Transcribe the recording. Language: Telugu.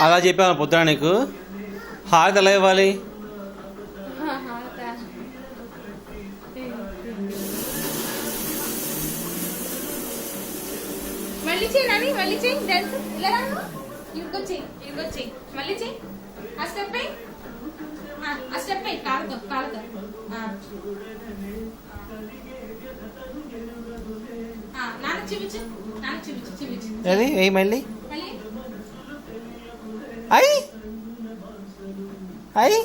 అలా చెప్పాను పొద్దున నీకు. హారతి ఎలా ఇవ్వాలి? మళ్ళీ చేయి నాని, మళ్ళీ చేయి డాన్స్. ఇలా రాను, ఇరుకొచ్చేయి, ఇరుకొచ్చేయి, మళ్ళీ చేయి. ఆ స్టెప్ అయ్యి, ఆ స్టెప్ అయ్యి, కాలుతో కాలుతో. నాన్న చూపించు, నాన్న చూపించు, చూపించు. అది వెయ్యి మళ్ళీ. మళ్ళీ అయ్యి అయ్యి